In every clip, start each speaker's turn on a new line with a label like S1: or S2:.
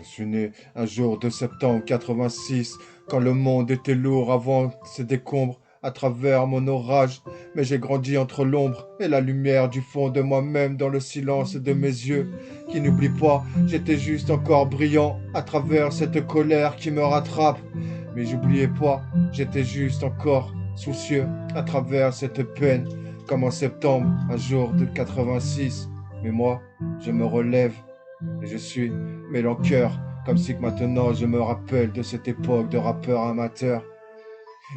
S1: suis né un jour de septembre 86, quand le monde était lourd avant ses décombres, à travers mon orage. Mais j'ai grandi entre l'ombre et la lumière du fond de moi-même, dans le silence de mes yeux, qui n'oublie pas, j'étais juste encore brillant, à travers cette colère qui me rattrape. Mais j'oubliais pas, j'étais juste encore soucieux, à travers cette peine, comme en septembre, un jour de 86. Mais moi, je me relève. Et je suis mélancœur, comme si que maintenant je me rappelle de cette époque de rappeur amateur.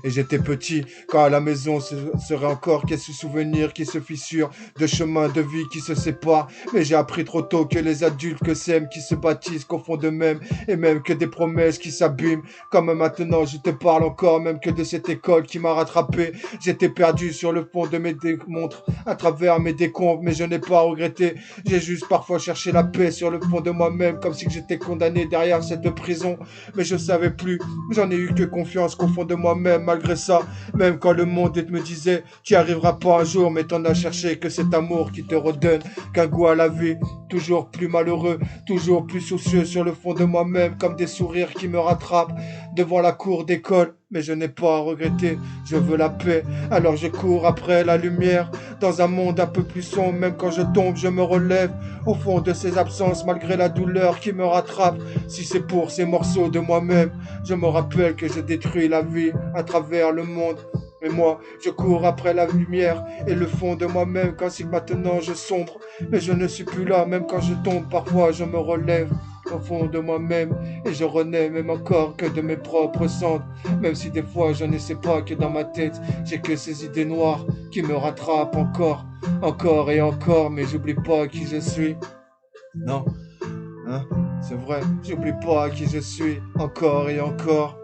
S1: Et j'étais petit, quand à la maison ce serait encore quelques souvenirs qui se fissurent, de chemins de vie qui se séparent. Mais j'ai appris trop tôt que les adultes que s'aiment, qui se bâtissent, confondent eux-mêmes, et même que des promesses qui s'abîment. Comme maintenant je te parle encore, même que de cette école qui m'a rattrapé. J'étais perdu sur le fond de mes démontres, à travers mes décombres, mais je n'ai pas regretté. J'ai juste parfois cherché la paix sur le fond de moi-même, comme si j'étais condamné derrière cette prison. Mais je savais plus, j'en ai eu que confiance qu'au fond de moi-même. Malgré ça, même quand le monde me disait tu n'y arriveras pas un jour, mais t'en as cherché que cet amour qui te redonne qu'un goût à la vie. Toujours plus malheureux, toujours plus soucieux sur le fond de moi-même, comme des sourires qui me rattrapent devant la cour d'école. Mais je n'ai pas à regretter, je veux la paix, alors je cours après la lumière, dans un monde un peu plus sombre. Même quand je tombe, je me relève, au fond de ces absences, malgré la douleur qui me rattrape. Si c'est pour ces morceaux de moi-même, je me rappelle que je détruis la vie à travers le monde. Mais moi, je cours après la lumière et le fond de moi-même, quand si maintenant je sombre. Mais je ne suis plus là, même quand je tombe, parfois je me relève au fond de moi-même et je renais même encore que de mes propres cendres. Même si des fois je ne sais pas que dans ma tête, j'ai que ces idées noires qui me rattrapent encore, encore et encore, mais j'oublie pas qui je suis. Non, hein, c'est vrai, j'oublie pas qui je suis, encore et encore.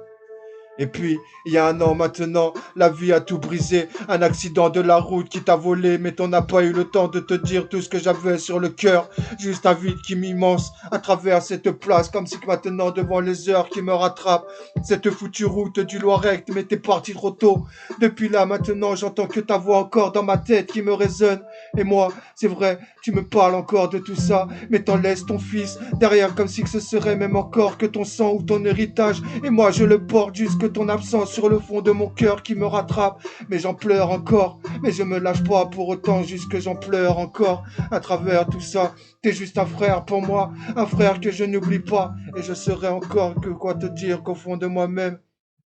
S1: Et puis, il y a un an maintenant, la vie a tout brisé. Un accident de la route qui t'a volé, mais t'en as pas eu le temps de te dire tout ce que j'avais sur le cœur. Juste un vide qui m'immense à travers cette place, comme si que maintenant devant les heures qui me rattrapent. Cette foutue route du Loiret, mais t'es parti trop tôt. Depuis là maintenant, j'entends que ta voix encore dans ma tête qui me résonne. Et moi, c'est vrai, tu me parles encore de tout ça, mais t'en laisses ton fils derrière comme si que ce serait même encore que ton sang ou ton héritage. Et moi, je le porte jusque ton absence sur le fond de mon cœur qui me rattrape. Mais j'en pleure encore, mais je me lâche pas pour autant, jusque j'en pleure encore. À travers tout ça, t'es juste un frère pour moi, un frère que je n'oublie pas. Et je saurais encore que quoi te dire qu'au fond de moi-même,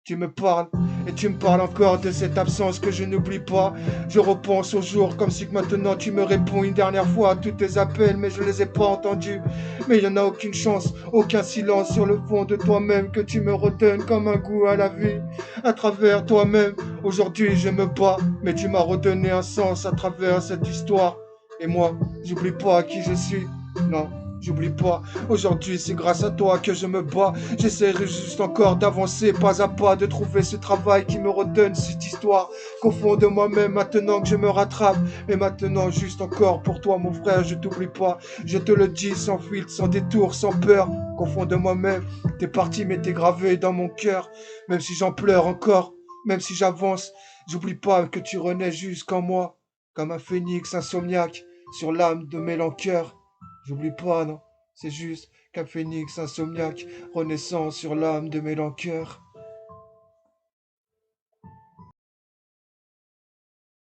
S1: tu me parles, et tu me parles encore de cette absence que je n'oublie pas. Je repense au jour comme si que maintenant tu me réponds une dernière fois à tous tes appels, mais je les ai pas entendus. Mais il n'y en a aucune chance, aucun silence sur le fond de toi-même que tu me redonnes comme un goût à la vie. À travers toi-même, aujourd'hui je me bats, mais tu m'as redonné un sens à travers cette histoire. Et moi, j'oublie pas qui je suis. Non, j'oublie pas. Aujourd'hui, c'est grâce à toi que je me bats. J'essaierai juste encore d'avancer pas à pas, de trouver ce travail qui me redonne cette histoire qu'au fond de moi-même, maintenant que je me rattrape. Mais maintenant, juste encore pour toi, mon frère, je t'oublie pas. Je te le dis sans filtre, sans détour, sans peur. Qu'au fond de moi-même, t'es parti, mais t'es gravé dans mon cœur. Même si j'en pleure encore, même si j'avance, j'oublie pas que tu renais jusqu'en moi, comme un phénix insomniaque sur l'âme de mélancœur. J'oublie pas, non. C'est juste qu'un phénix insomniaque renaissant sur l'âme de mélancœur.